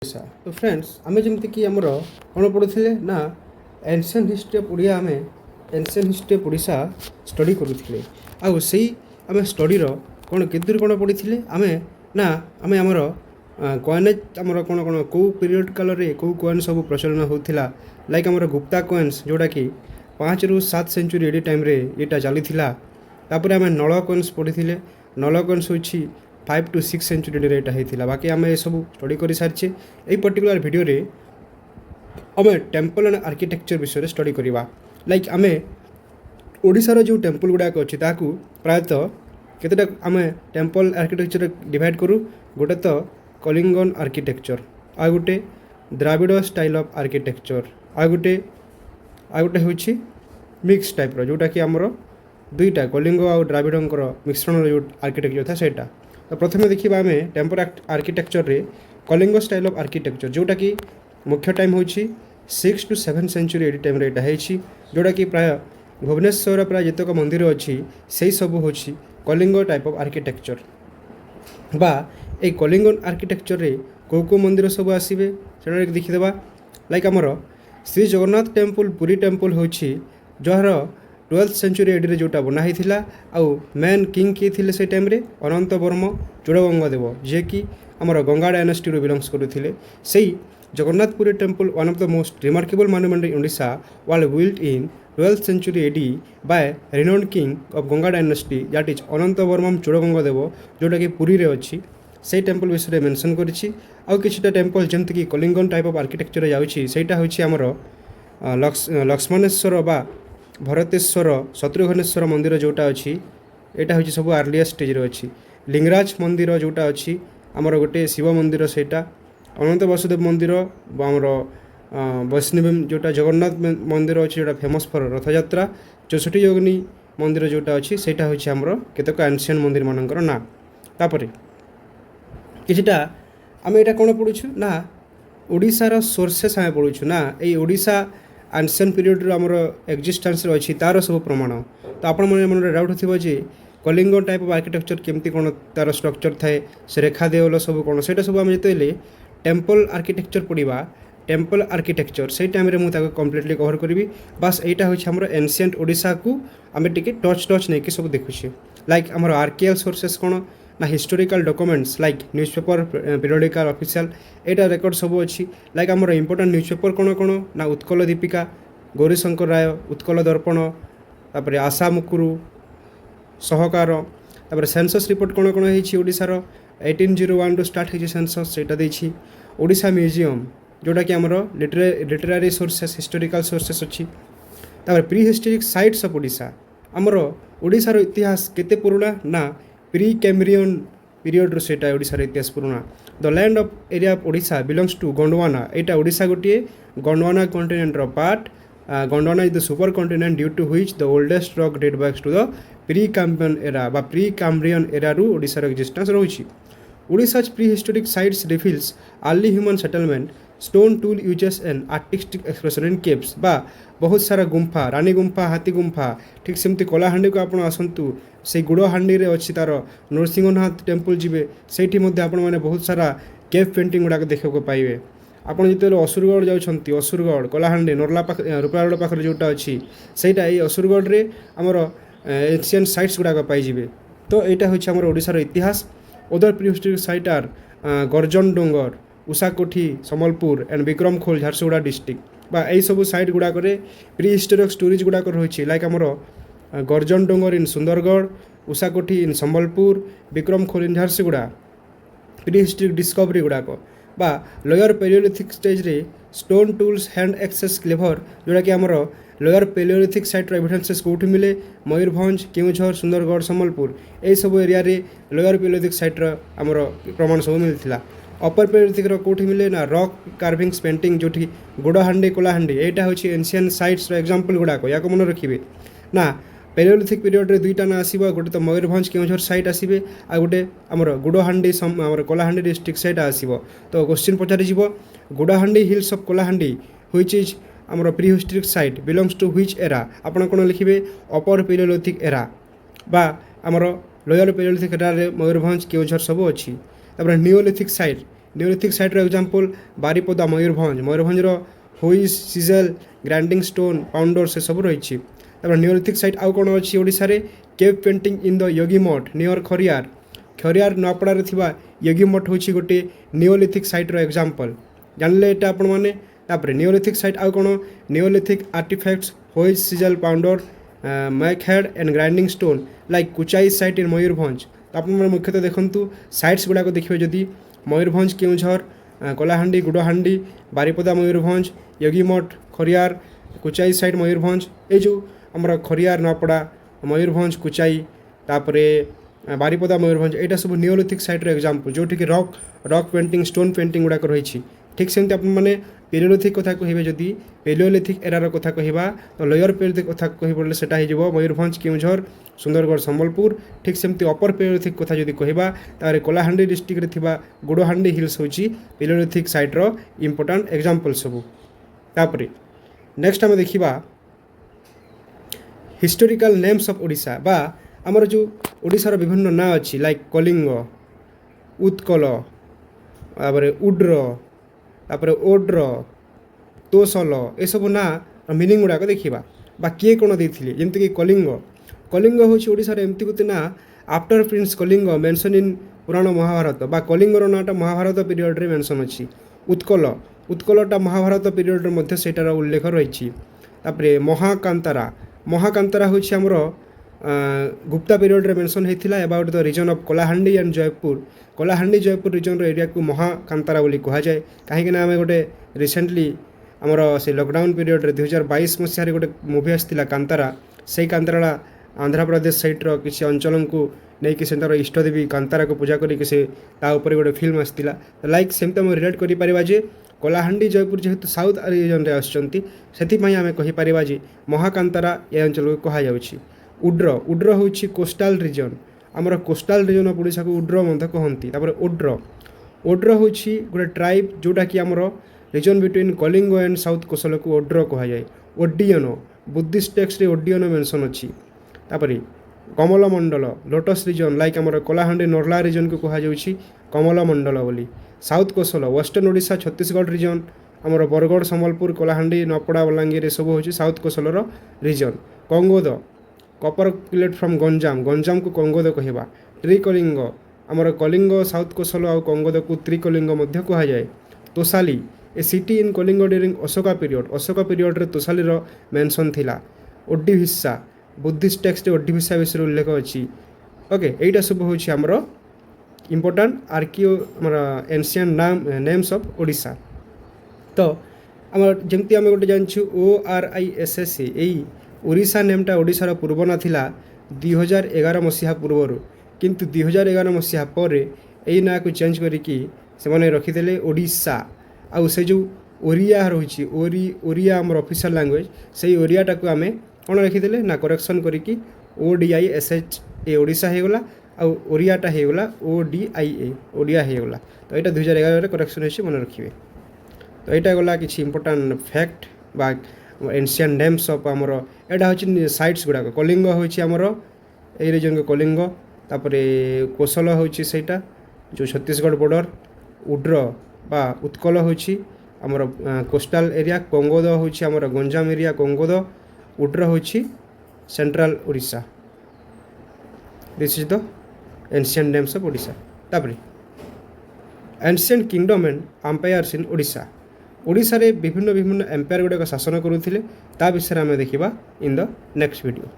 तो फ्रेंड्स आमे जमती कि आमर कौन पढ़ुले ना एनसिएंट हिस्ट्री ऑफ ओडिया आमे ancient history of Odisha study करूले आउ से आमे स्टडी कौन केदूर कौन पढ़ी आमे ना आमे आमर कॉइनेज आमर कौन कौन कौ पीरियड काल रे कौ कॉइन सब प्रचलन होता लाइक आमर गुप्ता कॉइन्स जोटा कि 5 ରୁ 7 सेंचुरी एडी टाइम रे एटा चली तापर आमे नल कॉइन्स पढ़ी नल कॉइन्स होछि 5 to 6 सेंचुरी रे एटा होता बाकी आम ये सब स्टडी कर सारी यही पर्टिकुलर वीडियो रे आम टेम्पल एंड आर्किटेक्चर विषय स्टडी करवा लाइक आम ओडिशार जो टेम्पल गुड़ाक अच्छी ताकू प्रायतः केतेटा आम टेम्पल आर्किटेक्चर डिवाइड करूँ गोटे तो कलिंगन आर्किटेक्चर आ गोटे द्राविड़ स्टाइल ऑफ आर्किटेक्चर आ गोटे हूँ मिक्स टाइप जोटा कि आमर दुईटा कलिंग आ द्राविड़र मिश्रण जो आर्किटेक्चर था सेटा तो प्रथम देखा आम टेम्पल आर्किटेक्चर रे कलिंग स्टाइल ऑफ आर्किटेक्चर जोटा कि मुख्य टाइम हूँ 6 to 7 सेंचुरी एडी टाइम रे जोटा कि प्राय भुवनेश्वर प्राय जितक मंदिर अच्छी से सब हूँ कलिंग टाइप ऑफ आर्किटेक्चर बा ए कलिंग आर्किटेक्चर रे कौ मंदिर सब आसवे से देखीदेवा लाइक आमर श्री जगन्नाथ टेम्पल पुरी टेम्पल हूँ जार 12th सेंचुरी एडी जोटा बनाई आउ मेन किंग किए थे से टाइम रे अनंत वर्म चूड़गंगादेव जे कि आमर गंगा डायनेस्टी बिलंग्स करुले से Jagannathpuri temple one of the most remarkable monument in Odisha was built in 12th century AD by renowned king of Ganga dynasty that is Anant Varman Chodagangadeva जोटा कि पुरी रे अच्छी से टेम्पल विषय मेंशन करिछि आउ किछटा टेम्पल जमती कि कलिंगन टाइप ऑफ आर्किटेक्चर जाउछि सेटा होछि आमर लक्ष्मणेश्वर बा भरतेश्वर शत्रुघ्नेश्वर मंदिर जोटा अच्छी यहाँ हूँ सब आर्लीस्ट स्टेज रे अच्छी लिंगराज मंदिर जोटा अच्छी आमर गोटे शिव मंदिर सेटा अनंत वसुदेव मंदिर आमर वैष्णवी जोटा जगन्नाथ मंदिर अच्छी जोटा फेमस फॉर रथयात्रा 64 योगिनी मंदिर जोटा अच्छी सेटा हूँ आमर केतक एनसिएंट मंदिर मानकर ना तापर किछटा आम यहाँ कौन पढ़ुछु ना ओडिशार सोर्सेस आम पढ़ुछु ना ये ओडिशा एनसिएंट पीरियड आमर एक्जिस्टेंस अच्छी तार सब प्रमाण तो आपण मन डाउट थी जे कलिंग टाइप ऑफ आर्किटेक्चर केमती कौन तार स्ट्रक्चर थाए से रेखा देवल सब कौन से सब आम जो टेम्पल आर्किटेक्चर पढ़ा टेम्पल आर्किटेक्चर से टाइम रे मुझे कम्प्लीटली कवर करी बास यहाँ हूँ आम एनसिएंट ओडिशा को आम टे टच नहीं सब देखुचे लाइक आमर आर्कियल सोर्सेस कौन ना historical documents like newspaper periodical official एटा रेकर्ड सब अच्छी लाइक आमर इंपोर्टेंट न्यूज़पेपर कौन कौन ना उत्कल दीपिका गौरीशंकर राय उत्कल दर्पण तापर आशा मुकुरु सहकार तापर सेंसस रिपोर्ट कौन कौन है ओडिशार 1801 टू स्टार्ट है सेंसस सेटा देछि ओडिशा म्यूजियम जोटा कि आमर लिटरेरी सोर्सेस हिस्टोरिकल सोर्सेस अच्छी तापर pre historic sites of Odisha आमर ओडिशार इतिहास केते पुराना ना प्री कैम्ब्रियन पीरियड रो सेटा ओडिशार इतिहास पुराना the land of area of Odisha belongs to Gondwana एटा ओडिशा गोटे गोंडवाना कॉन्टिनेंट रो part Gondwana is the supercontinent due to which the oldest rock date backs to the Precambrian era बा प्री कैम्ब्रियन एरा रू ओडिशार एक्जिस्टेंस रही Odisha's prehistoric sites reflects early human settlement stone tool uses and artistic expression in caves बा बहुत सारा गुंफा रानी गुंफा हाथी गुंफा ठीक सेमती कलाहांडी को आपण आसतु से गुड़हांडी रे अच्छी तार नरसिंहनाथ टेम्पल जी से आपण मैंने बहुत सारा केव पेंटिंग गुड़ाक देखा पाइबे आपड़ जो असुरगढ़ जाऊँच असुरगढ़ कलाहांडी नर्ला रूपागढ़ पाखे जोटा अच्छी सेटा ये असुरगढ़ रे आमर एनसिएंट साइट्स गुड़ाक पाइबे तो यहाँ हूँ आमर ओडिशार इतिहास other prehistoric site are Garjan Dongar उषाकोठी Sambalpur and Vikram खोल झारसुगुड़ा डिस्ट्रिक्ट बा यही सब साइट गुड़ाक प्री हिस्टोरिक स्टोरीज गुड़ाक रही लाइक आमर गर्जन डोंगर इन सुंदरगढ़ उषाकोठी इन Sambalpur Vikramkhol in Jharsuguda prehistoric discovery गुड़ाक बा लोअर पेलियोलिथिक स्टेज रे stone tools hand axes cleaver जोटा कि आमर लोअर पेलियोलिथिक साइट एविडेंसेस कौटी मिले मयूरभंज केउझर सुंदरगढ़ सम्बलपुर यही सब एरिया रे लोअर पेलियोलिथिक साइट आमर प्रमाण सब मिलता अपर पेलियोलिथिक कौटी मिले ना रॉक कार्विंग्स पेंटिंग जो गुड़हांडी कलाहांडी यहाँ हूँ एनसिएंट साइट्स एग्जांपल गुड़ाक या मन रखिए ना पेलियोलिथिक पीरियड रे दुईटा ना आसीबो गोटे तो मयूरभंज केउझर साइट आसीबे आ गोटे आमर गुड़हांडी आमर कलाहांडी डिस्ट्रिक्ट साइट आसीबो तो क्वेश्चन पचारि जिवो Gudahandi hills of Kalahandi which is आमर prehistoric site belongs to which era आपण कोन लिखिबे अपर पेलियोलिथिक एरा बा आमर लोअर पेलियोलिथिक एरा रे मयूरभंज केउझर सब अछि तापर नियोलिथिक साइट नियोलिथिक साइट्र एग्जाम्पल बारिपदा मयूरभंज मयूरभंजर हुइस सिजेल ग्राइंडिंग स्टोन पाउंडर से सब रही। नियोलिथिक साइट आउ कौन अच्छी ओडिशा रे केव पेंटिंग इन द योगी मठ नियर खरियार खरियार नूआपड़ार थिबा योगी मठ होची गोटे नियोलिथिक साइट्र एग्जाम्पल जानले एटा आपण माने। तापर नियोलिथिक साइट आउ कौन नियोलिथिक आर्टिफैक्ट्स हुइस सिजेल pounder mace head and grinding stone like Kuchai site in Mayurbhanj. तो आप मुख्यतः देखु साइट्स गुड़ाक देखिए जदि मयूरभंज केउझर कलाहांडी गुड़हांडी बारिपदा मयूरभंज योगीमठ खरियार कुचाई साइट मयूरभंज ये जो आमर खरियार नूआपड़ा मयूरभंज कुचाई तापरे बारिपदा मयूरभंज यहाँ सब नियोलिथिक साइट्र एग्जाम्पल जोटि रॉक पेंटिंग स्टोन पेंटिंग गुड़ाक रही। ठीक सेमती आपने पेलियोलिथिक कथा कहे जदि पेलियोलिथिक एरार कथा कहवा तो लोअर पेलियोलिथिक कथा कही पड़े सेटा हो मयूरभंज केउझर सुंदरगढ़ संबलपुर। ठीक सेमती अपर पेलियोलिथिक कथा जदि कहवा तारे कलाहांडी डिस्ट्रिक्ट रे थिबा गुड़हांडी हिल्स होची पेलियोलिथिक साइट्र इंपोर्टेंट एग्जाम्पल सबू। तापरे नेक्स्ट आम देखा हिस्टोरिकल नेम्स ऑफ ओडिशा बा आमर जो ओडिशार विभिन्न ना अच्छी लाइक कलिंग उत्कल उड्र तापर ओड्र तोसल ये सब ना मिनिंग गुड़ाक देखा बा किए कौन देते जमीक कलिंग कलिंग हूँ ओडिशार एमती गोटे ना after prince Kalinga mention in Purana Mahabharata बा कलिंगर नाटा महाभारत पीरियड रे मेंशन अच्छी। उत्कल उत्कलटा महाभारत पीरियड मध्य सेटार उल्लेख रही। महाकांतारा महाकांतारा हूँ आमर गुप्ता पीरियड रे मेंशन होता about the region of Kalahandi and Jaipur Kalahandi Jaipur region area को महाकांतारा बोली कहुए कहीं आम गोटे रिसेंटली आमर से लॉकडाउन पीरियड रे 2022 मसीह गोटे मूवी आसाला कांतारा से कांतारा आंध्र प्रदेश साइट्र किसी अंचल को नहीं से इष्टदेवी कांतारा को पूजा करके से गोटे फिल्म आसाला लाइक सेमती आम रिलेट करें कलाहांडी जयपुर जेहेतु साउथ रीजन रे आसुचंती सेथिपई आमे कहि परिबा जे महाकांतारा ए अंचल को कहा जाउछि। उड्र उड्र होछि कोस्टाल रीजन आमर कोस्टाल रीजन ऑफ ओडिशा को उड्र मध्य कहंती। तापर ओड्र ओड्र होछि गोटे ट्राइब जोटा कि आमर region between Kalinga and South Kosala को ओड्र कहा जाए। ओडियन बुद्धिस्ट टेक्स्ट रे ओडियन मेंशन अछि। तापर कमलमंडल लोटस रीजन लाइक आमर कलाहांडी नर्ला रीजन को कहा जाउछि कमलमंडल बोली। South Kosala western Odisha Chhattisgarh region आमर बरगढ़ संबलपुर कलाहांडी नपड़ा बलांगीर ये सब होछि south कोसलर reason. कंगोद Kapoor plate from Ganjam Ganjam को कंगोद कहवा। त्रिकलिंग आमर कलिंग साउथ कोसल और कंगोद को त्रिकलिंग मध्य कहा जाए। Tosali a city in Kalinga during Ashoka period रे तोसालीर मेंशन थिला। ओडिभिसा बुद्धिस्ट टेक्स्ट ओडिभिसा विषय उल्लेख अच्छी। ओके एटा सब होछि आमर important आर्किओ ancient names of Odisha. तो आम जमती आम गोटे जानूँ ORISSA यही ओडिशा नेमटा ओडिशार पूर्व ना थिला 2011 मसीहा पूर्वर किंतु 2011 मसीहा पर यही ना को चेंज करिकी से माने रखिदेले ओडिशा आउ से जो ओरिया रही ओरिया आमर ऑफिशियल लैंग्वेज से ओरियाटा को आम कौन रखिदेले ना करेक्शन करिकी ODISH ए ओडिशा होगला आउ ओरियाटा होगला ODIA ओडिया होगला। तो यहाँ 2011 करेक्शन होती मन रखिए। तो यहाँ गला किसी इंपोर्टेंट फैक्ट बा एनसिएंट नेम्स ऑफ आमर यहाँ हूँ साइट्स गुड़ाक कलिंग होची आमर ए रीजन को कलिंग तापरे कोसल होची सेटा जो छत्तीसगढ़ बॉर्डर। उड्र बा उत्कल होची आमर कोस्टाल एरिया। कंगोद होची आमर गंजाम एरिया कंगोद। उड्र होची central Odisha. This is the ancient names of Odisha. तापरे ancient kingdom and empires in Odisha Odisha रे विभिन्न विभिन्न एम्पायर गुड़ाक शासन करुथिले ता विषय आम देखा इन द नेक्स्ट वीडियो।